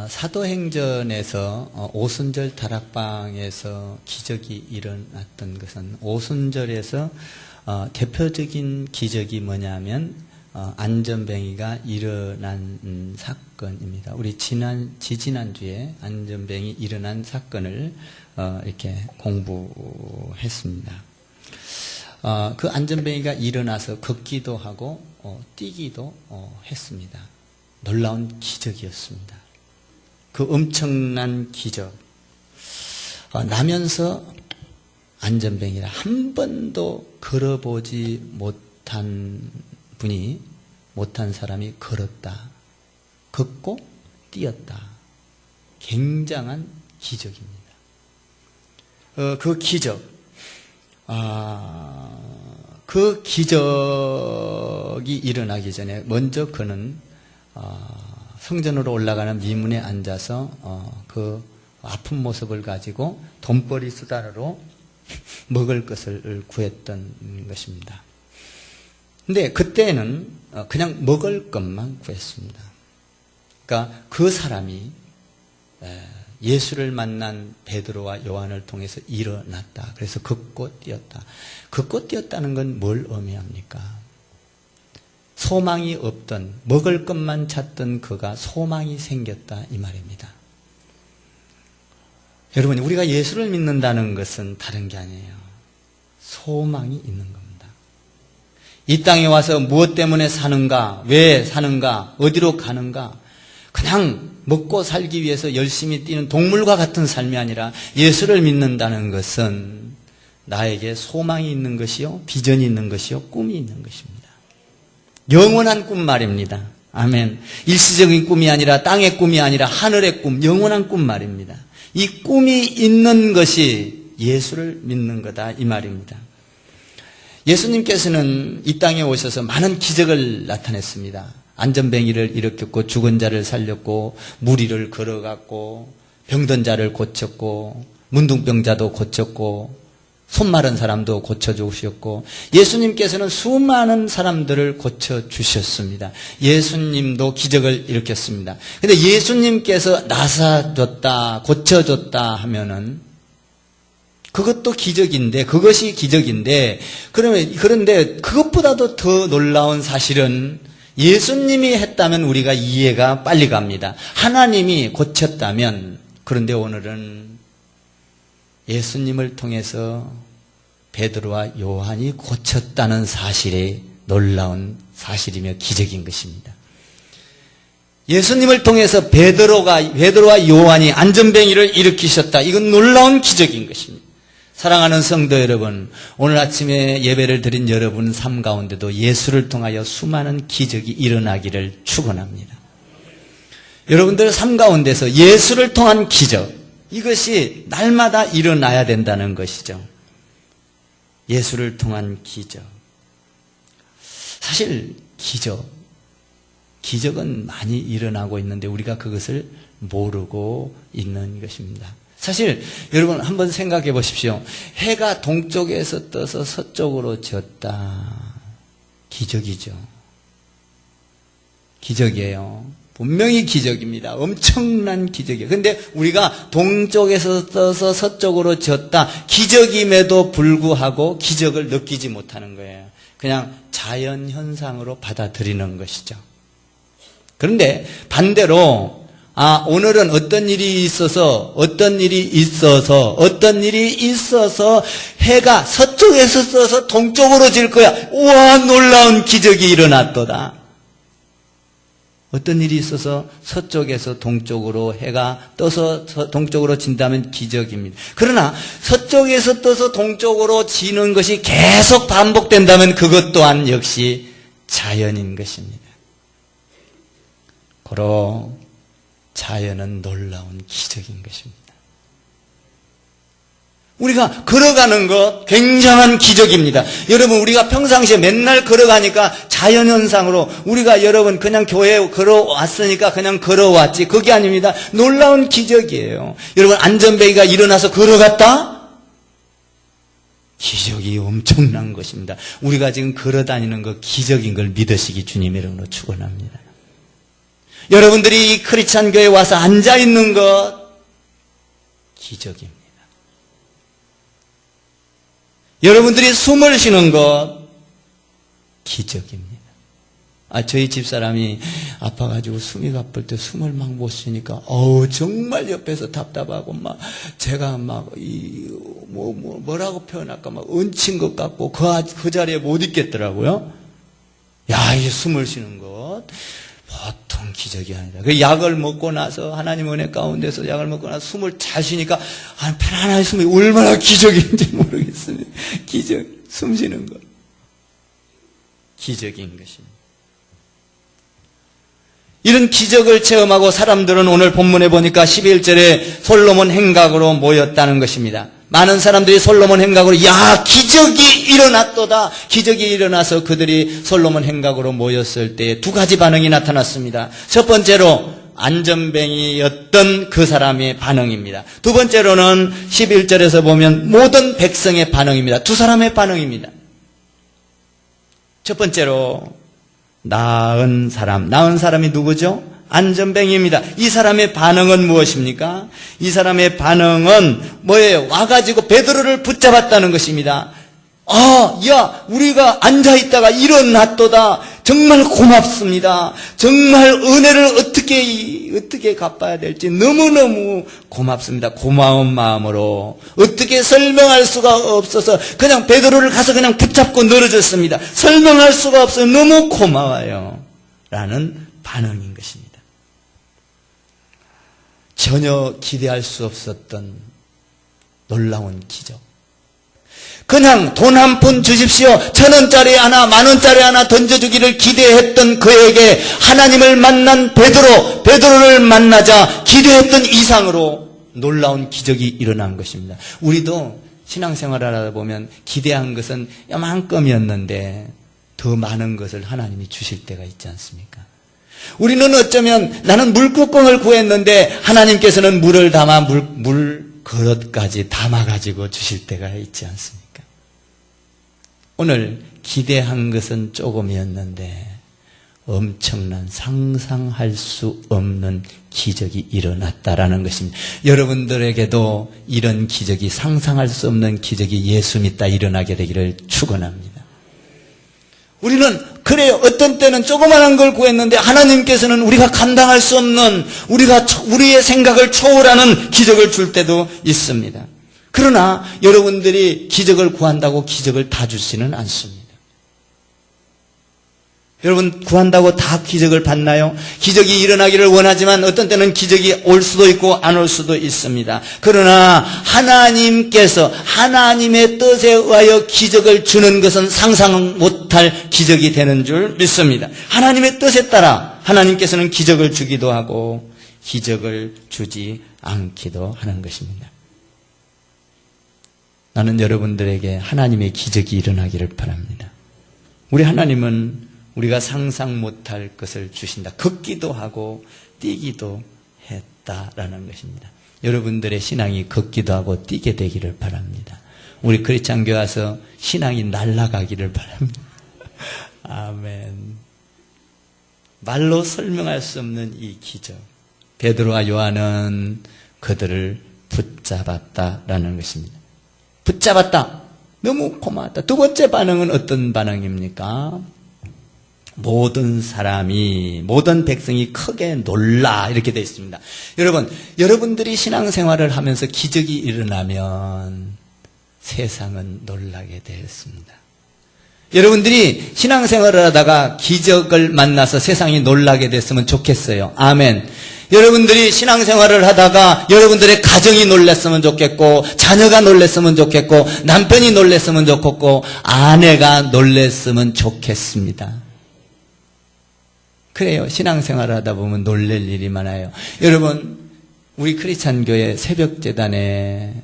사도행전에서 오순절 다락방에서 기적이 일어났던 것은 오순절에서 대표적인 기적이 뭐냐면 안전뱅이가 일어난 사건입니다. 우리 지지난주에 안전뱅이 일어난 사건을 이렇게 공부했습니다. 그 안전뱅이가 일어나서 걷기도 하고 뛰기도 했습니다. 놀라운 기적이었습니다. 그 엄청난 기적 나면서 안전뱅이라 한 번도 걸어보지 못한 분이 못한 사람이 걸었다. 걷고 뛰었다. 굉장한 기적입니다. 그 기적 그 기적이 일어나기 전에 먼저 그는 성전으로 올라가는 미문에 앉아서 그 아픈 모습을 가지고 돈벌이 수단으로 먹을 것을 구했던 것입니다. 근데 그때는 그냥 먹을 것만 구했습니다. 그러니까 그 사람이 예수를 만난 베드로와 요한을 통해서 일어났다. 그래서 걷고 뛰었다. 걷고 뛰었다는 건 뭘 의미합니까? 소망이 없던 먹을 것만 찾던 그가 소망이 생겼다 이 말입니다. 여러분, 우리가 예수를 믿는다는 것은 다른 게 아니에요. 소망이 있는 겁니다. 이 땅에 와서 무엇 때문에 사는가, 왜 사는가, 어디로 가는가, 그냥 먹고 살기 위해서 열심히 뛰는 동물과 같은 삶이 아니라 예수를 믿는다는 것은 나에게 소망이 있는 것이요, 비전이 있는 것이요, 꿈이 있는 것입니다. 영원한 꿈 말입니다. 아멘. 일시적인 꿈이 아니라 땅의 꿈이 아니라 하늘의 꿈, 영원한 꿈 말입니다. 이 꿈이 있는 것이 예수를 믿는 거다 이 말입니다. 예수님께서는 이 땅에 오셔서 많은 기적을 나타냈습니다. 안전뱅이를 일으켰고 죽은 자를 살렸고 무리를 걸어갔고 병든 자를 고쳤고 문둥병자도 고쳤고 손 마른 사람도 고쳐주셨고 예수님께서는 수많은 사람들을 고쳐주셨습니다. 예수님도 기적을 일으켰습니다. 그런데 예수님께서 나사줬다 고쳐줬다 하면은 그것도 기적인데 그것이 기적인데 그런데 그것보다도 더 놀라운 사실은 예수님이 했다면 우리가 이해가 빨리 갑니다. 하나님이 고쳤다면 그런데 오늘은 예수님을 통해서 베드로와 요한이 고쳤다는 사실이 놀라운 사실이며 기적인 것입니다. 예수님을 통해서 베드로와 요한이 안전뱅이를 일으키셨다. 이건 놀라운 기적인 것입니다. 사랑하는 성도 여러분, 오늘 아침에 예배를 드린 여러분 삶 가운데도 예수를 통하여 수많은 기적이 일어나기를 축원합니다. 여러분들 삶 가운데서 예수를 통한 기적, 이것이 날마다 일어나야 된다는 것이죠. 예수를 통한 기적. 사실 기적은 많이 일어나고 있는데 우리가 그것을 모르고 있는 것입니다. 사실 여러분 한번 생각해 보십시오. 해가 동쪽에서 떠서 서쪽으로 졌다. 기적이죠. 기적이에요. 분명히 기적입니다. 엄청난 기적이에요. 그런데 우리가 동쪽에서 떠서 서쪽으로 졌다. 기적임에도 불구하고 기적을 느끼지 못하는 거예요. 그냥 자연현상으로 받아들이는 것이죠. 그런데 반대로 오늘은 어떤 일이 있어서 해가 서쪽에서 떠서 동쪽으로 질 거야. 우와, 놀라운 기적이 일어났도다. 어떤 일이 있어서 서쪽에서 동쪽으로 해가 떠서 동쪽으로 진다면 기적입니다. 그러나 서쪽에서 떠서 동쪽으로 지는 것이 계속 반복된다면 그것 또한 역시 자연인 것입니다. 고로 자연은 놀라운 기적인 것입니다. 우리가 걸어가는 것 굉장한 기적입니다. 여러분, 우리가 평상시에 맨날 걸어가니까 자연현상으로 우리가 여러분 그냥 교회에 걸어왔으니까 그냥 걸어왔지. 그게 아닙니다. 놀라운 기적이에요. 여러분, 안전뱅이가 일어나서 걸어갔다? 기적이 엄청난 것입니다. 우리가 지금 걸어다니는 거 기적인 걸 믿으시기 주님의 이름으로 축원합니다. 여러분들이 이 크리스찬 교회에 와서 앉아 있는 것 기적입니다. 여러분들이 숨을 쉬는 것 기적입니다. 저희 집사람이 아파가지고 숨이 가쁠 때 숨을 막 못 쉬니까 정말 옆에서 답답하고 제가 뭐라고 표현할까 얹힌 것 같고 그 자리에 못 있겠더라고요. 이 숨을 쉬는 것 보통 기적이 아니다. 그 약을 먹고 나서 하나님 은혜 가운데서 약을 먹고 나서 숨을 잘 쉬니까 편안하게 숨이 얼마나 기적인지 모르겠습니다. 기적, 숨 쉬는 것 기적인 것입니다. 이런 기적을 체험하고 사람들은 오늘 본문에 보니까 11절에 솔로몬 행각으로 모였다는 것입니다. 많은 사람들이 솔로몬 행각으로 기적이 일어났도다. 기적이 일어나서 그들이 솔로몬 행각으로 모였을 때 두 가지 반응이 나타났습니다. 첫 번째로 안전뱅이였던 그 사람의 반응입니다. 두 번째로는 11절에서 보면 모든 백성의 반응입니다. 두 사람의 반응입니다. 첫 번째로 나은 사람이 누구죠? 안전뱅이입니다. 이 사람의 반응은 무엇입니까? 이 사람의 반응은 뭐예요? 와가지고 베드로를 붙잡았다는 것입니다. 우리가 앉아있다가 일어났도다. 정말 고맙습니다. 정말 은혜를 어떻게 갚아야 될지 너무너무 고맙습니다. 고마운 마음으로 어떻게 설명할 수가 없어서 그냥 베드로를 가서 그냥 붙잡고 늘어졌습니다. 설명할 수가 없어요. 너무 고마워요. 라는 반응인 것입니다. 전혀 기대할 수 없었던 놀라운 기적. 그냥 돈 한 푼 주십시오. 1,000원짜리 하나, 10,000원짜리 하나 던져주기를 기대했던 그에게 하나님을 만난 베드로를 만나자 기대했던 이상으로 놀라운 기적이 일어난 것입니다. 우리도 신앙생활을 하다 보면 기대한 것은 요만큼이었는데 더 많은 것을 하나님이 주실 때가 있지 않습니까? 우리는 어쩌면 나는 물구멍을 구했는데 하나님께서는 물을 담아 물 그릇까지 담아가지고 주실 때가 있지 않습니까? 오늘 기대한 것은 조금이었는데 엄청난 상상할 수 없는 기적이 일어났다라는 것입니다. 여러분들에게도 이런 기적이 상상할 수 없는 기적이 예수 믿다 일어나게 되기를 축원합니다. 우리는 그래요. 어떤 때는 조그마한 걸 구했는데 하나님께서는 우리가 감당할 수 없는 우리의 생각을 초월하는 기적을 줄 때도 있습니다. 그러나 여러분들이 기적을 구한다고 기적을 다 주지는 않습니다. 여러분 구한다고 다 기적을 받나요? 기적이 일어나기를 원하지만 어떤 때는 기적이 올 수도 있고 안 올 수도 있습니다. 그러나 하나님께서 하나님의 뜻에 의하여 기적을 주는 것은 상상 못할 기적이 되는 줄 믿습니다. 하나님의 뜻에 따라 하나님께서는 기적을 주기도 하고 기적을 주지 않기도 하는 것입니다. 나는 여러분들에게 하나님의 기적이 일어나기를 바랍니다. 우리 하나님은 우리가 상상 못할 것을 주신다. 걷기도 하고 뛰기도 했다라는 것입니다. 여러분들의 신앙이 걷기도 하고 뛰게 되기를 바랍니다. 우리 크리스찬 교회 와서 신앙이 날아가기를 바랍니다. 아멘. 말로 설명할 수 없는 이 기적. 베드로와 요한은 그들을 붙잡았다라는 것입니다. 붙잡았다. 너무 고마웠다. 두 번째 반응은 어떤 반응입니까? 모든 백성이 크게 놀라 이렇게 되어 있습니다. 여러분들이 신앙생활을 하면서 기적이 일어나면 세상은 놀라게 되었습니다. 여러분들이 신앙생활을 하다가 기적을 만나서 세상이 놀라게 됐으면 좋겠어요. 아멘. 여러분들이 신앙생활을 하다가 여러분들의 가정이 놀랐으면 좋겠고 자녀가 놀랐으면 좋겠고 남편이 놀랐으면 좋겠고 아내가 놀랐으면 좋겠습니다. 그래요. 신앙생활을 하다 보면 놀랄 일이 많아요. 여러분 우리 크리스찬 교회 새벽재단에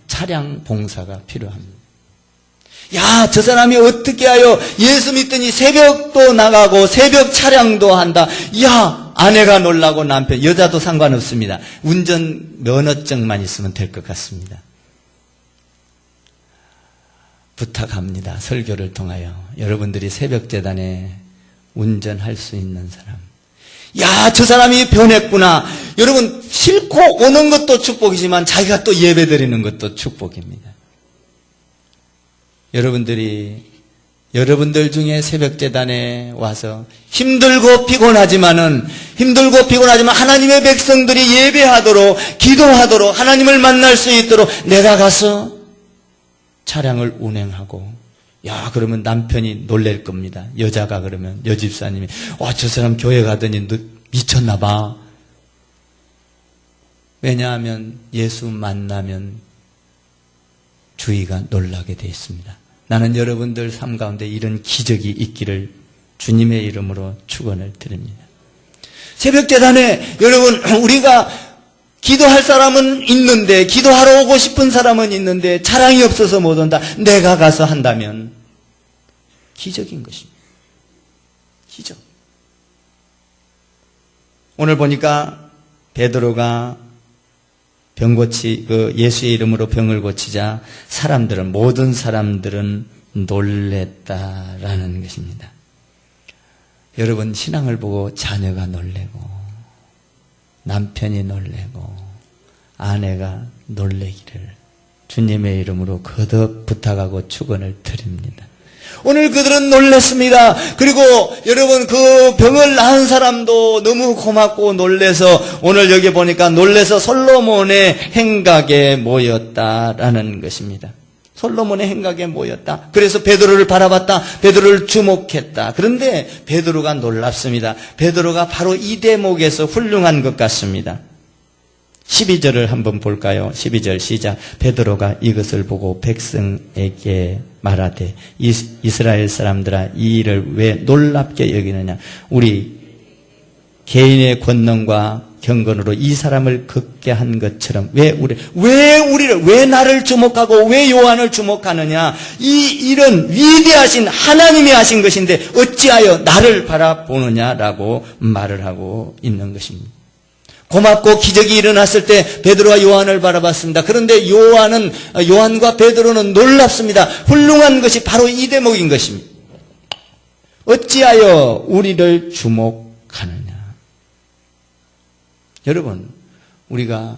차량 봉사가 필요합니다. 야, 저 사람이 어떻게 하여 예수 믿더니 새벽도 나가고 새벽 차량도 한다. 야, 아내가 놀라고 남편, 여자도 상관없습니다. 운전 면허증만 있으면 될 것 같습니다. 부탁합니다. 설교를 통하여 여러분들이 새벽재단에 운전할 수 있는 사람. 야, 저 사람이 변했구나. 여러분, 싣고 오는 것도 축복이지만 자기가 또 예배 드리는 것도 축복입니다. 여러분들 중에 새벽재단에 와서 힘들고 피곤하지만 하나님의 백성들이 예배하도록, 기도하도록, 하나님을 만날 수 있도록 내가 가서 차량을 운행하고, 야, 그러면 남편이 놀랄 겁니다. 여자가 그러면, 여집사님이, 와, 저 사람 교회 가더니 미쳤나 봐. 왜냐하면 예수 만나면 주위가 놀라게 되어 있습니다. 나는 여러분들 삶 가운데 이런 기적이 있기를 주님의 이름으로 축원을 드립니다. 새벽재단에 여러분, 우리가 기도할 사람은 있는데, 기도하러 오고 싶은 사람은 있는데 차량이 없어서 못 온다. 내가 가서 한다면 기적인 것입니다. 기적. 오늘 보니까 베드로가 예수의 이름으로 병을 고치자 모든 사람들은 놀랬다라는 것입니다. 여러분, 신앙을 보고 자녀가 놀래고, 남편이 놀래고, 아내가 놀래기를 주님의 이름으로 거듭 부탁하고 축원을 드립니다. 오늘 그들은 놀랐습니다. 그리고 여러분, 그 병을 낳은 사람도 너무 고맙고 놀래서, 오늘 여기 보니까 놀래서 솔로몬의 행각에 모였다라는 것입니다. 솔로몬의 행각에 모였다. 그래서 베드로를 바라봤다. 베드로를 주목했다. 그런데 베드로가 놀랍습니다. 베드로가 바로 이 대목에서 훌륭한 것 같습니다. 12절을 한번 볼까요? 12절 시작. 베드로가 이것을 보고 백성에게 말하되, 이스라엘 사람들아, 이 일을 왜 놀랍게 여기느냐? 우리 개인의 권능과 경건으로 이 사람을 걷게 한 것처럼 왜 나를 주목하고 왜 요한을 주목하느냐? 이 일은 위대하신 하나님이 하신 것인데 어찌하여 나를 바라보느냐라고 말을 하고 있는 것입니다. 고맙고 기적이 일어났을 때 베드로와 요한을 바라봤습니다. 그런데 요한과 베드로는 놀랍습니다. 훌륭한 것이 바로 이 대목인 것입니다. 어찌하여 우리를 주목하느냐? 여러분, 우리가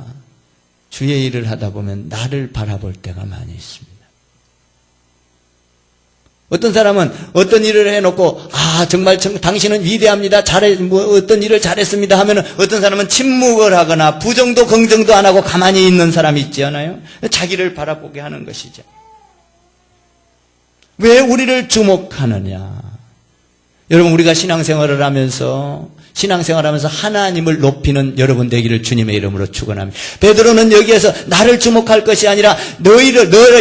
주의 일을 하다 보면 나를 바라볼 때가 많이 있습니다. 어떤 사람은 어떤 일을 해놓고, 정말 당신은 위대합니다. 어떤 일을 잘했습니다 하면은, 어떤 사람은 침묵을 하거나 부정도 긍정도 안 하고 가만히 있는 사람이 있지 않아요? 자기를 바라보게 하는 것이죠. 왜 우리를 주목하느냐? 여러분, 우리가 신앙생활을 하면서 하나님을 높이는 여러분 되기를 주님의 이름으로 축원합니다. 베드로는 여기에서 나를 주목할 것이 아니라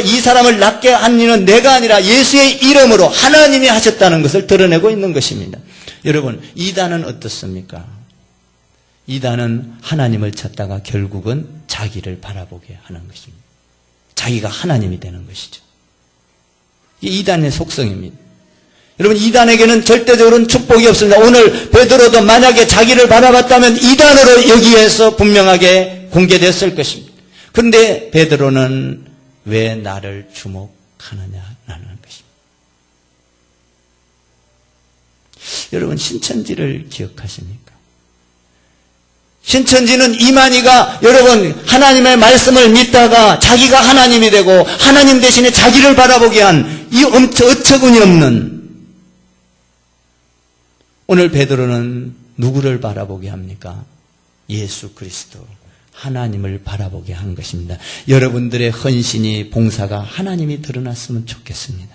이 사람을 낫게 한 이는 내가 아니라 예수의 이름으로 하나님이 하셨다는 것을 드러내고 있는 것입니다. 여러분, 이단은 어떻습니까? 이단은 하나님을 찾다가 결국은 자기를 바라보게 하는 것입니다. 자기가 하나님이 되는 것이죠. 이게 이단의 속성입니다. 여러분, 이단에게는 절대적으로는 축복이 없습니다. 오늘 베드로도 만약에 자기를 바라봤다면 이단으로 여기에서 분명하게 공개됐을 것입니다. 그런데 베드로는 왜 나를 주목하느냐라는 것입니다. 여러분, 신천지를 기억하십니까? 신천지는 이만희가 여러분 하나님의 말씀을 믿다가 자기가 하나님이 되고 하나님 대신에 자기를 바라보게 한 이 어처구니 없는, 오늘 베드로는 누구를 바라보게 합니까? 예수 그리스도, 하나님을 바라보게 한 것입니다. 여러분들의 헌신이, 봉사가 하나님이 드러났으면 좋겠습니다.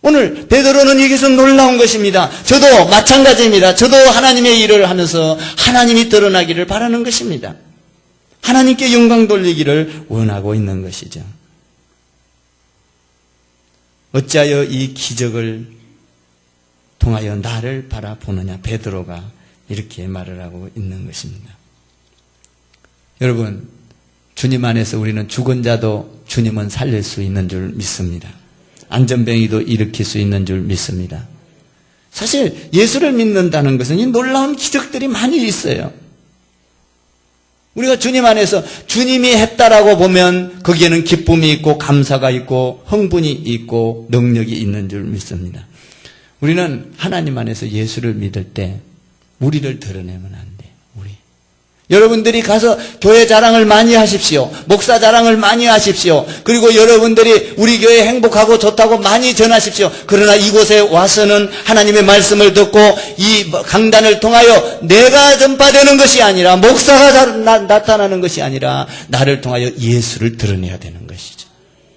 오늘 베드로는 여기서 놀라운 것입니다. 저도 마찬가지입니다. 저도 하나님의 일을 하면서 하나님이 드러나기를 바라는 것입니다. 하나님께 영광 돌리기를 원하고 있는 것이죠. 어찌하여 이 기적을 통하여 나를 바라보느냐? 베드로가 이렇게 말을 하고 있는 것입니다. 여러분, 주님 안에서 우리는 죽은 자도 주님은 살릴 수 있는 줄 믿습니다. 안전병이도 일으킬 수 있는 줄 믿습니다. 사실 예수를 믿는다는 것은 이 놀라운 기적들이 많이 있어요. 우리가 주님 안에서 주님이 했다라고 보면 거기에는 기쁨이 있고 감사가 있고 흥분이 있고 능력이 있는 줄 믿습니다. 우리는 하나님 안에서 예수를 믿을 때 우리를 드러내면 안 돼. 여러분들이 가서 교회 자랑을 많이 하십시오. 목사 자랑을 많이 하십시오. 그리고 여러분들이 우리 교회 행복하고 좋다고 많이 전하십시오. 그러나 이곳에 와서는 하나님의 말씀을 듣고 이 강단을 통하여 내가 전파되는 것이 아니라, 목사가 나타나는 것이 아니라 나를 통하여 예수를 드러내야 되는 것이죠.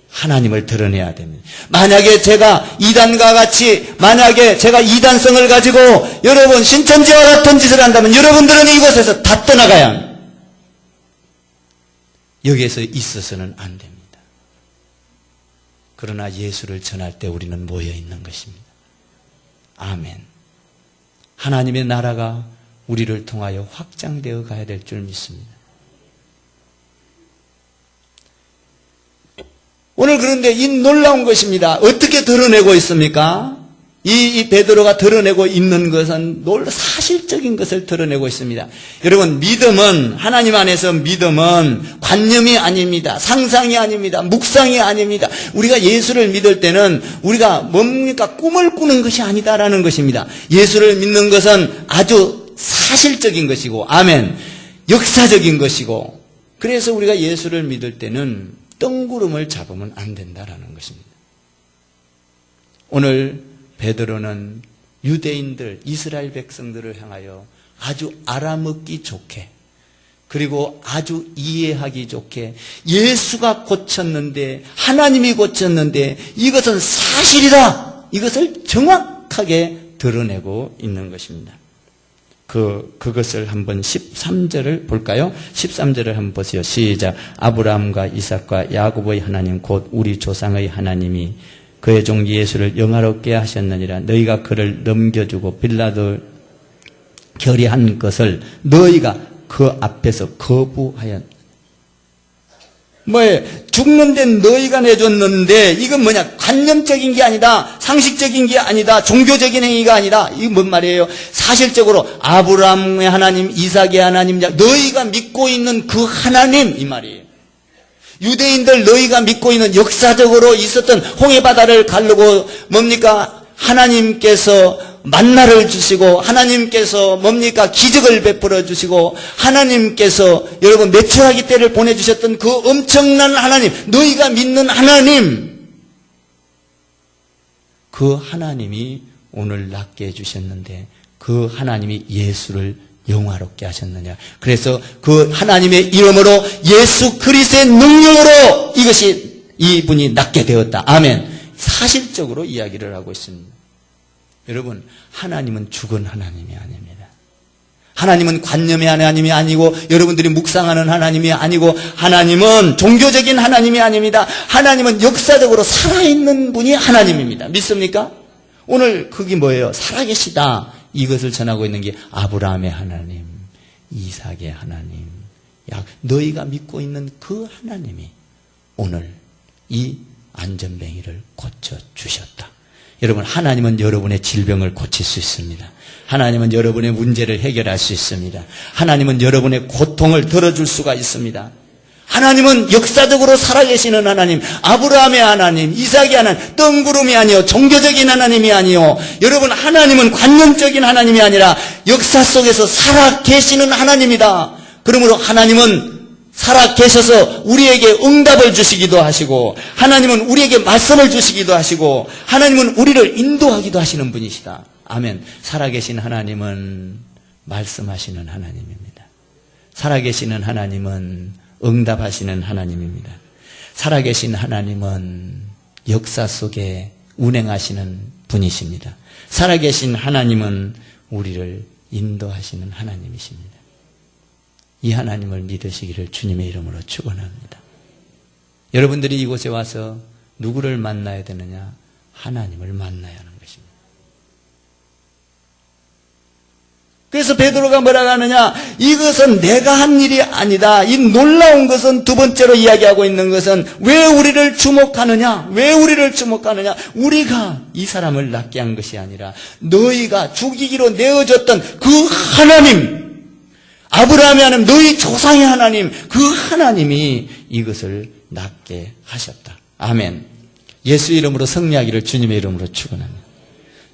하나님을 드러내야 됩니다. 만약에 제가 이단과 같이, 만약에 제가 이단성을 가지고 여러분 신천지와 같은 짓을 한다면 여러분들은 이곳에서 다 떠나가야 합니다. 여기에서 있어서는 안 됩니다. 그러나 예수를 전할 때 우리는 모여 있는 것입니다. 아멘. 하나님의 나라가 우리를 통하여 확장되어 가야 될 줄 믿습니다. 오늘 그런데 이 놀라운 것입니다. 어떻게 드러내고 있습니까? 이 베드로가 드러내고 있는 것은 사실적인 것을 드러내고 있습니다. 여러분, 믿음은, 하나님 안에서 믿음은 관념이 아닙니다. 상상이 아닙니다. 묵상이 아닙니다. 우리가 예수를 믿을 때는 우리가 뭡니까? 꿈을 꾸는 것이 아니다라는 것입니다. 예수를 믿는 것은 아주 사실적인 것이고, 아멘, 역사적인 것이고, 그래서 우리가 예수를 믿을 때는 뜬구름을 잡으면 안 된다라는 것입니다. 오늘 베드로는 유대인들, 이스라엘 백성들을 향하여 아주 알아먹기 좋게, 그리고 아주 이해하기 좋게, 예수가 고쳤는데, 하나님이 고쳤는데 이것은 사실이다, 이것을 정확하게 드러내고 있는 것입니다. 그것을 한번 13절을 볼까요? 13절을 한번 보세요. 시작. 아브라함과 이삭과 야곱의 하나님 곧 우리 조상의 하나님이 그의 종 예수를 영화롭게 하셨느니라. 너희가 그를 넘겨주고 빌라도 결의한 것을 너희가 그 앞에서 거부하였. 뭐예요? 죽는데 너희가 내줬는데, 이건 뭐냐? 관념적인 게 아니다, 상식적인 게 아니다, 종교적인 행위가 아니다. 이거 뭔 말이에요? 사실적으로 아브라함의 하나님, 이삭의 하나님, 너희가 믿고 있는 그 하나님, 이 말이에요. 유대인들 너희가 믿고 있는 역사적으로 있었던 홍해바다를 가르고 뭡니까? 하나님께서 만나를 주시고, 하나님께서 뭡니까? 기적을 베풀어 주시고, 하나님께서 여러분 메추라기 때를 보내주셨던 그 엄청난 하나님, 너희가 믿는 하나님, 그 하나님이 오늘 낫게 해주셨는데 그 하나님이 예수를 영화롭게 하셨느냐. 그래서 그 하나님의 이름으로 예수 그리스도의 능력으로 이분이 낫게 되었다. 아멘. 사실적으로 이야기를 하고 있습니다. 여러분, 하나님은 죽은 하나님이 아닙니다. 하나님은 관념의 하나님이 아니고, 여러분들이 묵상하는 하나님이 아니고, 하나님은 종교적인 하나님이 아닙니다. 하나님은 역사적으로 살아있는 분이 하나님입니다. 믿습니까? 오늘 그게 뭐예요? 살아계시다. 이것을 전하고 있는 게 아브라함의 하나님, 이삭의 하나님, 너희가 믿고 있는 그 하나님이 오늘 이 안전뱅이를 고쳐주셨다. 여러분, 하나님은 여러분의 질병을 고칠 수 있습니다. 하나님은 여러분의 문제를 해결할 수 있습니다. 하나님은 여러분의 고통을 덜어줄 수가 있습니다. 하나님은 역사적으로 살아계시는 하나님, 아브라함의 하나님, 이삭의 하나님, 뜬구름이 아니요, 종교적인 하나님이 아니요, 여러분, 하나님은 관념적인 하나님이 아니라 역사 속에서 살아계시는 하나님이다. 그러므로 하나님은 살아계셔서 우리에게 응답을 주시기도 하시고, 하나님은 우리에게 말씀을 주시기도 하시고, 하나님은 우리를 인도하기도 하시는 분이시다. 아멘. 살아계신 하나님은 말씀하시는 하나님입니다. 살아계시는 하나님은 응답하시는 하나님입니다. 살아계신 하나님은 역사 속에 운행하시는 분이십니다. 살아계신 하나님은 우리를 인도하시는 하나님이십니다. 이 하나님을 믿으시기를 주님의 이름으로 축원합니다. 여러분들이 이곳에 와서 누구를 만나야 되느냐? 하나님을 만나야 하는 것입니다. 그래서 베드로가 뭐라고 하느냐? 이것은 내가 한 일이 아니다. 이 놀라운 것은 두 번째로 이야기하고 있는 것은 왜 우리를 주목하느냐? 왜 우리를 주목하느냐? 우리가 이 사람을 낫게 한 것이 아니라 너희가 죽이기로 내어줬던 그 하나님, 아브라함의 하나님, 너희 조상의 하나님, 그 하나님이 이것을 낫게 하셨다. 아멘. 예수 이름으로 승리하기를 주님의 이름으로 축원합니다.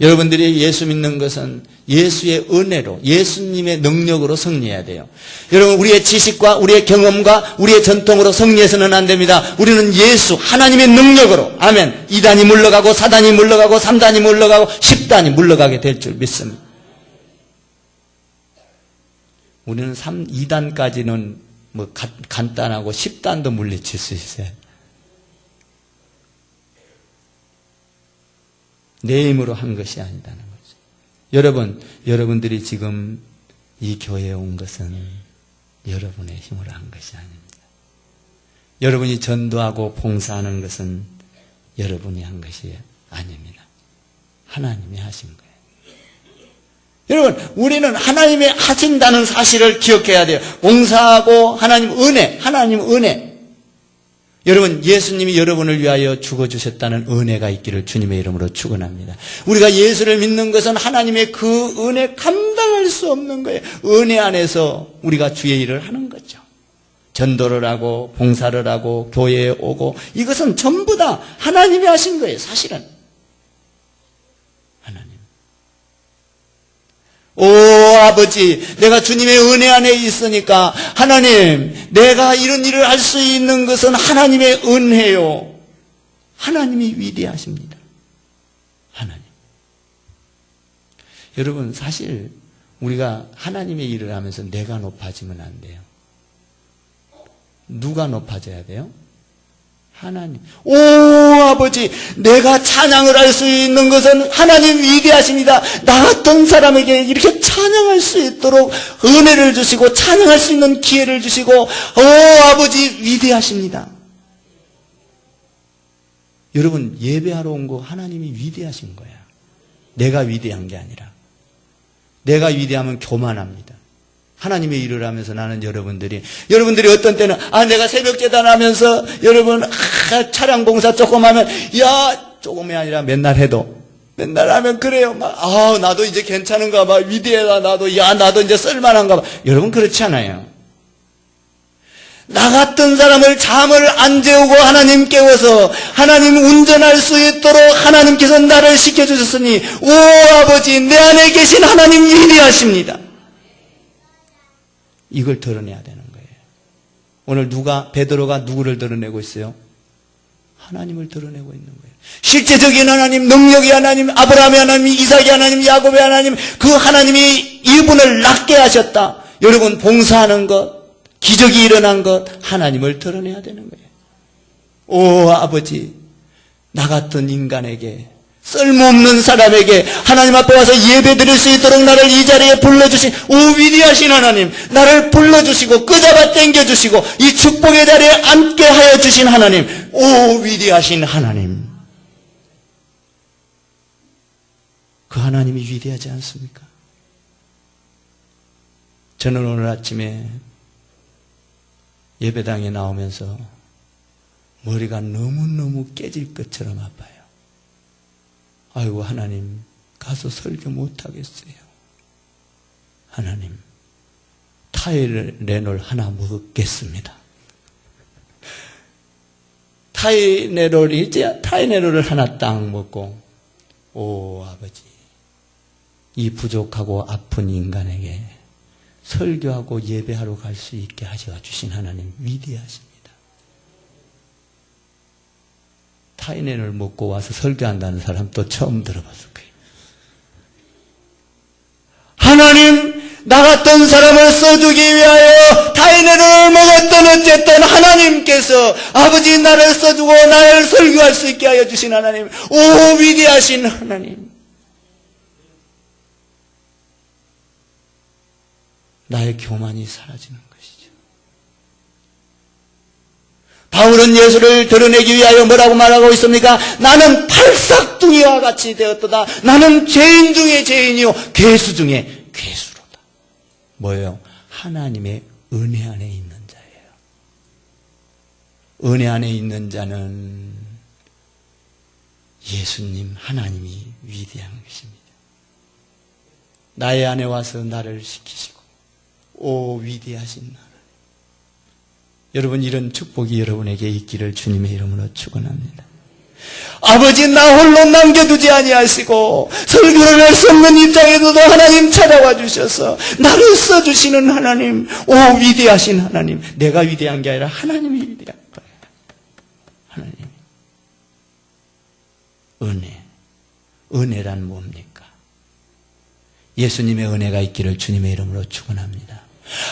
여러분들이 예수 믿는 것은 예수의 은혜로, 예수님의 능력으로 승리해야 돼요. 여러분, 우리의 지식과 우리의 경험과 우리의 전통으로 승리해서는 안 됩니다. 우리는 예수, 하나님의 능력으로, 아멘. 2단이 물러가고 4단이 물러가고 3단이 물러가고 10단이 물러가게 될 줄 믿습니다. 우리는 2단까지는 뭐 간단하고 10단도 물리칠 수 있어요. 내 힘으로 한 것이 아니다는 거죠. 여러분들이 지금 이 교회에 온 것은 여러분의 힘으로 한 것이 아닙니다. 여러분이 전도하고 봉사하는 것은 여러분이 한 것이 아닙니다. 하나님이 하신 거예요. 여러분, 우리는 하나님이 하신다는 사실을 기억해야 돼요. 봉사하고 하나님 은혜. 여러분, 예수님이 여러분을 위하여 죽어주셨다는 은혜가 있기를 주님의 이름으로 축원합니다. 우리가 예수를 믿는 것은 하나님의 그 은혜 감당할 수 없는 거예요. 은혜 안에서 우리가 주의 일을 하는 거죠. 전도를 하고 봉사를 하고 교회에 오고, 이것은 전부 다 하나님이 하신 거예요. 사실은 하나님. 오 아버지, 내가 주님의 은혜 안에 있으니까 하나님, 내가 이런 일을 할 수 있는 것은 하나님의 은혜요. 하나님이 위대하십니다. 하나님. 여러분, 사실 우리가 하나님의 일을 하면서 내가 높아지면 안 돼요. 누가 높아져야 돼요? 하나님. 오 아버지, 내가 찬양을 할 수 있는 것은 하나님 위대하십니다. 나 같은 사람에게 이렇게 찬양할 수 있도록 은혜를 주시고 찬양할 수 있는 기회를 주시고, 오 아버지 위대하십니다. 여러분, 예배하러 온 거 하나님이 위대하신 거야. 내가 위대한 게 아니라. 내가 위대하면 교만합니다. 하나님의 일을 하면서 나는 여러분들이 어떤 때는, 내가 새벽 재단하면서 여러분, 차량 봉사 조금 하면, 조금이 아니라 맨날 하면 그래요. 나도 이제 괜찮은가 봐. 위대하다, 나도 이제 쓸만한가 봐. 여러분, 그렇지 않아요. 나 같은 사람을 잠을 안 재우고 하나님 깨워서 하나님 운전할 수 있도록 하나님께서 나를 시켜주셨으니, 오 아버지, 내 안에 계신 하나님 위대하십니다. 이걸 드러내야 되는 거예요. 오늘 베드로가 누구를 드러내고 있어요? 하나님을 드러내고 있는 거예요. 실제적인 하나님, 능력의 하나님, 아브라함의 하나님, 이삭의 하나님, 야곱의 하나님, 그 하나님이 이분을 낫게 하셨다. 여러분, 봉사하는 것, 기적이 일어난 것, 하나님을 드러내야 되는 거예요. 오 아버지, 나 같은 인간에게, 쓸모없는 사람에게 하나님 앞에 와서 예배 드릴 수 있도록 나를 이 자리에 불러주신 오 위대하신 하나님, 나를 불러주시고 끄잡아 당겨주시고 이 축복의 자리에 앉게 하여 주신 하나님, 오 위대하신 하나님. 그 하나님이 위대하지 않습니까? 저는 오늘 아침에 예배당에 나오면서 머리가 너무너무 깨질 것처럼 아파요. 아이고 하나님, 가서 설교 못하겠어요. 하나님, 타이레놀 하나 먹겠습니다. 타이레놀을 하나 딱 먹고, 오 아버지, 이 부족하고 아픈 인간에게 설교하고 예배하러 갈 수 있게 하셔 주신 하나님 위대하십니다. 타이레놀 먹고 와서 설교한다는 사람 또 처음 들어봤을 거예요. 하나님, 나 같은 사람을 써주기 위하여 타이레놀을 먹었던 어쨌든 하나님께서 아버지 나를 써주고 나를 설교할 수 있게 하여 주신 하나님, 오 위대하신 하나님. 나의 교만이 사라지는 것이죠. 바울은 예수를 드러내기 위하여 뭐라고 말하고 있습니까? 나는 팔싹둥이와 같이 되었도다. 나는 죄인 중에 죄인이요 괴수 중에 괴수로다. 뭐예요? 하나님의 은혜 안에 있는 자예요. 은혜 안에 있는 자는 예수님, 하나님이 위대한 것입니다. 나의 안에 와서 나를 시키시고, 오 위대하신 하나님. 여러분, 이런 축복이 여러분에게 있기를 주님의 이름으로 축원합니다. 아버지 나 홀로 남겨두지 아니하시고 설교를 할 수 없는 입장에서도 하나님 찾아와 주셔서 나를 써주시는 하나님, 오 위대하신 하나님. 내가 위대한 게 아니라 하나님이 위대한 거예요. 하나님. 은혜란 뭡니까? 예수님의 은혜가 있기를 주님의 이름으로 축원합니다.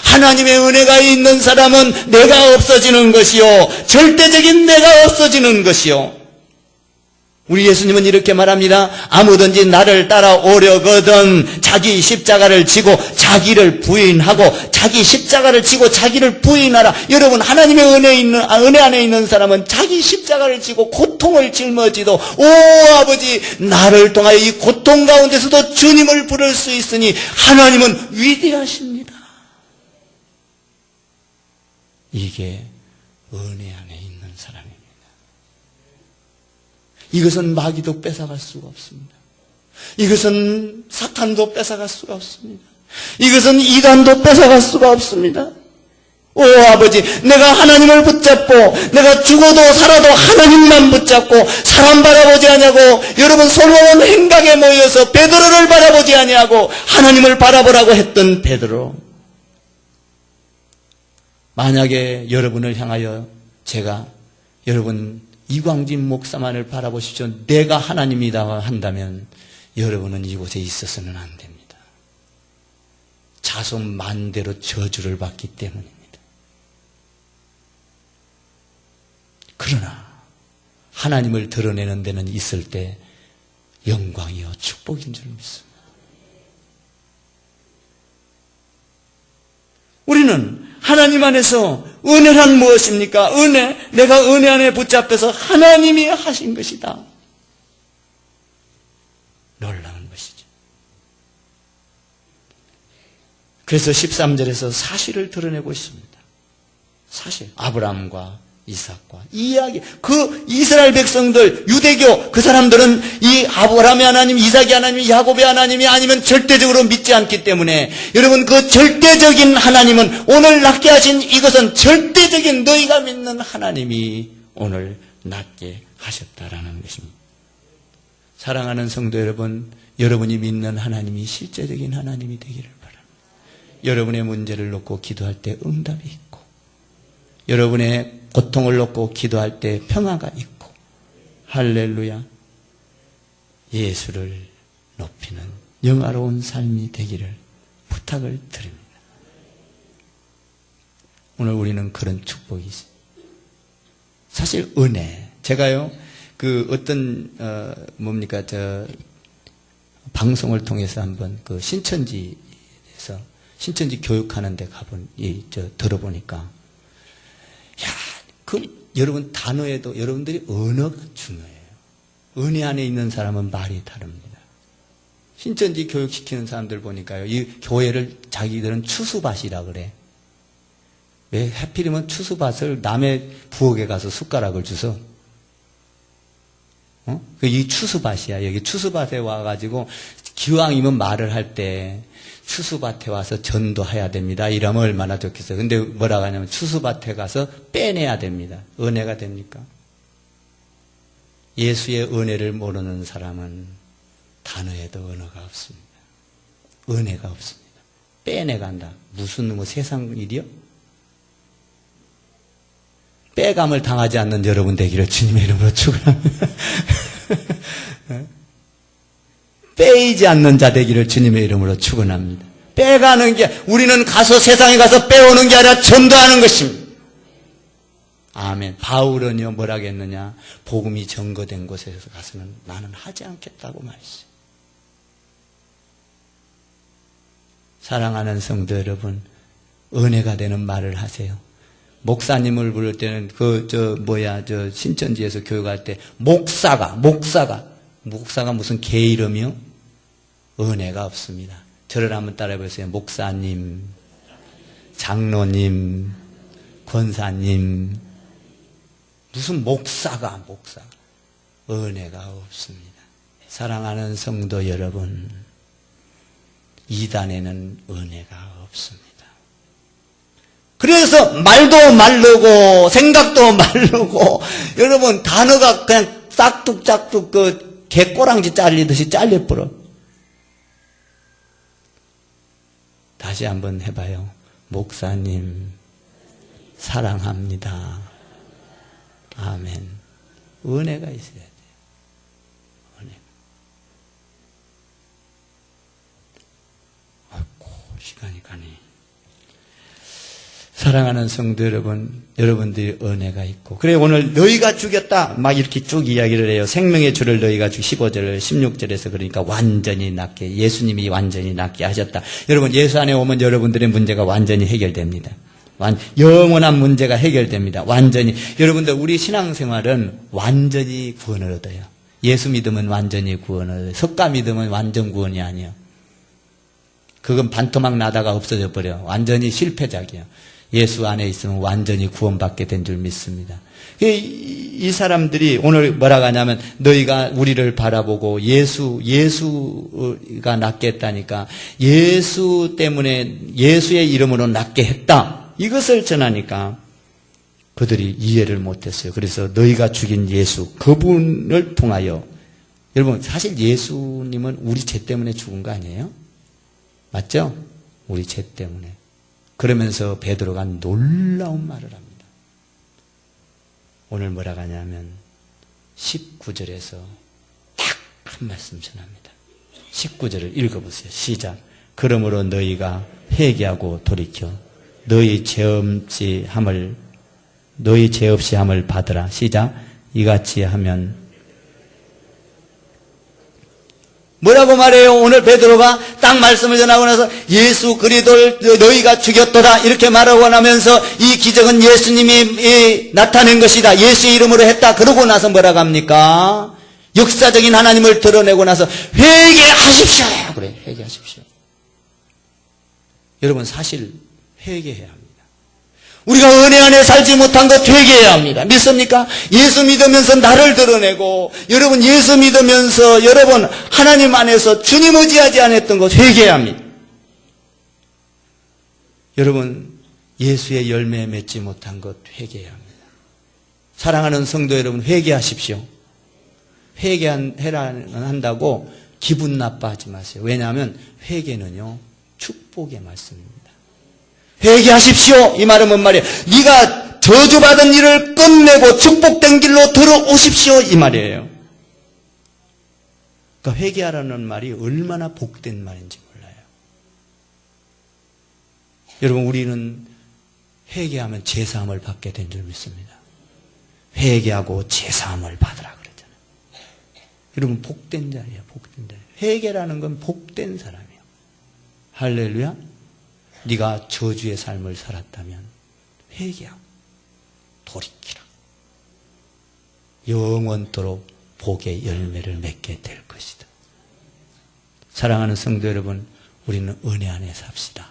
하나님의 은혜가 있는 사람은 내가 없어지는 것이요, 절대적인 내가 없어지는 것이요. 우리 예수님은 이렇게 말합니다. 아무든지 나를 따라오려거든 자기 십자가를 지고 자기를 부인하고, 자기 십자가를 지고 자기를 부인하라. 여러분, 하나님의 은혜 안에 있는 사람은 자기 십자가를 지고 고통을 짊어지도 오 아버지 나를 통하여 이 고통 가운데서도 주님을 부를 수 있으니 하나님은 위대하십니다. 이게 은혜 안에 있는 사람입니다. 이것은 마귀도 뺏어갈 수가 없습니다. 이것은 사탄도 뺏어갈 수가 없습니다. 이것은 이단도 뺏어갈 수가 없습니다. 오 아버지, 내가 하나님을 붙잡고 내가 죽어도 살아도 하나님만 붙잡고 사람 바라보지 아니하고, 여러분 솔로몬 행각에 모여서 베드로를 바라보지 아니하고 하나님을 바라보라고 했던 베드로, 만약에 여러분을 향하여 제가 여러분 이광진 목사만을 바라보십시오, 내가 하나님이다 한다면 여러분은 이곳에 있어서는 안 됩니다. 자손만대로 저주를 받기 때문입니다. 그러나 하나님을 드러내는 데는 있을 때 영광이요 축복인 줄 믿습니다. 우리는 하나님 안에서 은혜란 무엇입니까? 은혜, 내가 은혜 안에 붙잡혀서 하나님이 하신 것이다. 놀라운 것이죠. 그래서 13절에서 사실을 드러내고 있습니다. 사실, 아브라함과 이삭과 이 이야기, 그 이스라엘 백성들, 유대교 그 사람들은 이 아브라함의 하나님, 이삭의 하나님, 야곱의 하나님이 아니면 절대적으로 믿지 않기 때문에, 여러분 그 절대적인 하나님은, 오늘 낫게 하신 이것은 절대적인 너희가 믿는 하나님이 오늘 낫게 하셨다라는 것입니다. 사랑하는 성도 여러분, 여러분이 믿는 하나님이 실제적인 하나님이 되기를 바랍니다. 여러분의 문제를 놓고 기도할 때 응답이 있고, 여러분의 고통을 놓고 기도할 때 평화가 있고, 할렐루야, 예수를 높이는 영화로운 삶이 되기를 부탁을 드립니다. 오늘 우리는 그런 축복이지. 사실 은혜, 제가요 어떤 뭡니까 방송을 통해서 한번 그 신천지에서 신천지 교육하는 데 들어보니까, 여러분 단어에도 여러분들이 언어가 중요해요. 은혜 안에 있는 사람은 말이 다릅니다. 신천지 교육시키는 사람들 보니까요, 이 교회를 자기들은 추수밭이라 그래. 왜 하필이면 추수밭을 남의 부엌에 가서 숟가락을 주서? 이 추수밭이야. 여기 추수밭에 와가지고 기왕이면 말을 할 때 추수밭에 와서 전도해야 됩니다. 이러면 얼마나 좋겠어요. 근데 뭐라고 하냐면 추수밭에 가서 빼내야 됩니다. 은혜가 됩니까? 예수의 은혜를 모르는 사람은 단어에도 언어가 없습니다. 은혜가 없습니다. 빼내간다. 무슨 세상 일이요? 빼감을 당하지 않는 여러분 되기를 주님의 이름으로 축원합니다. 빼이지 않는 자 되기를 주님의 이름으로 축원합니다. 빼가는 게, 우리는 가서 세상에 가서 빼오는 게 아니라 전도하는 것입니다. 아멘. 바울은요 뭐라고 했느냐, 복음이 증거된 곳에서 가서는 나는 하지 않겠다고 말했어요. 사랑하는 성도 여러분, 은혜가 되는 말을 하세요. 목사님을 부를 때는 신천지에서 교육할 때 목사가 무슨 개 이름이요? 은혜가 없습니다. 저를 한번 따라해보세요. 목사님, 장로님, 권사님, 무슨 목사가 은혜가 없습니다. 사랑하는 성도 여러분, 이단에는 은혜가 없습니다. 그래서 말도 마르고 생각도 마르고, 여러분 단어가 그냥 짝뚝짝뚝 그 개꼬랑지 잘리듯이 잘려버려. 다시 한번 해봐요. 목사님 사랑합니다. 아멘. 은혜가 있어야 돼요. 은혜. 아이고, 시간이 가네. 사랑하는 성도 여러분, 여러분들이 은혜가 있고. 그래, 오늘 너희가 죽였다. 막 이렇게 쭉 이야기를 해요. 생명의 주를 너희가 15절, 16절에서 그러니까 완전히 낫게, 예수님이 완전히 낫게 하셨다. 여러분, 예수 안에 오면 여러분들의 문제가 완전히 해결됩니다. 영원한 문제가 해결됩니다. 완전히. 여러분들, 우리 신앙생활은 완전히 구원을 얻어요. 예수 믿으면 완전히 구원을 얻어요. 석가 믿으면 완전 구원이 아니에요. 그건 반토막 나다가 없어져 버려. 완전히 실패작이에요. 예수 안에 있으면 완전히 구원받게 된 줄 믿습니다. 이 사람들이 오늘 뭐라고 하냐면 너희가 우리를 바라보고 예수가 낫게 했다니까 예수 때문에 예수의 이름으로 낫게 했다. 이것을 전하니까 그들이 이해를 못했어요. 그래서 너희가 죽인 예수 그분을 통하여 여러분 사실 예수님은 우리 죄 때문에 죽은 거 아니에요? 맞죠? 우리 죄 때문에. 그러면서 베드로가 놀라운 말을 합니다. 오늘 뭐라고 하냐면 19절에서 딱 한 말씀 전합니다. 19절을 읽어보세요. 시작. 그러므로 너희가 회개하고 돌이켜 너희 죄 없이 함을 받으라. 시작. 이같이 하면 뭐라고 말해요? 오늘 베드로가 딱 말씀을 전하고 나서 예수 그리스도를 너희가 죽였도다 이렇게 말하고 나면서 이 기적은 예수님이 나타낸 것이다. 예수의 이름으로 했다. 그러고 나서 뭐라고 합니까? 역사적인 하나님을 드러내고 나서 회개하십시오. 그래, 회개하십시오. 여러분 사실 회개해야 합니다. 우리가 은혜 안에 살지 못한 것 회개해야 합니다. 믿습니까? 예수 믿으면서 나를 드러내고 여러분 예수 믿으면서 여러분 하나님 안에서 주님 의지하지 않았던 것 회개해야 합니다. 여러분 예수의 열매에 맺지 못한 것 회개해야 합니다. 사랑하는 성도 여러분 회개하십시오. 한다고 기분 나빠하지 마세요. 왜냐하면 회개는요 축복의 말씀입니다. 회개하십시오. 이 말은 뭔 말이에요? 네가 저주받은 일을 끝내고 축복된 길로 들어오십시오. 이 말이에요. 그러니까 회개하라는 말이 얼마나 복된 말인지 몰라요. 여러분 우리는 회개하면 제사함을 받게 된 줄 믿습니다. 회개하고 제사함을 받으라 그랬잖아요. 여러분 복된 자리예요. 복된 자리. 회개라는 건 복된 사람이에요. 할렐루야. 네가 저주의 삶을 살았다면 회개하고 돌이키라. 영원토록 복의 열매를 맺게 될 것이다. 사랑하는 성도 여러분, 우리는 은혜 안에 삽시다.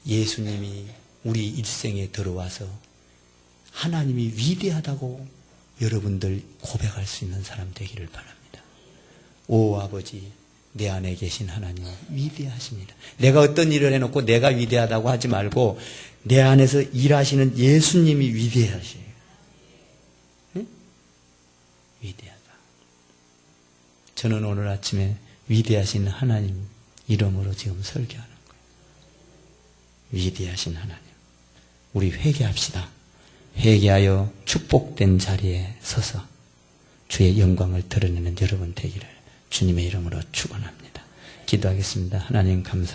예수님이 우리 일생에 들어와서 하나님이 위대하다고 여러분들 고백할 수 있는 사람 되기를 바랍니다. 오 아버지, 내 안에 계신 하나님 위대하십니다. 내가 어떤 일을 해놓고 내가 위대하다고 하지 말고 내 안에서 일하시는 예수님이 위대하셔요. 네? 위대하다. 저는 오늘 아침에 위대하신 하나님 이름으로 지금 설교하는 거예요. 위대하신 하나님. 우리 회개합시다. 회개하여 축복된 자리에 서서 주의 영광을 드러내는 여러분 되기를 주님의 이름으로 축원합니다. 기도하겠습니다. 하나님 감사합니다.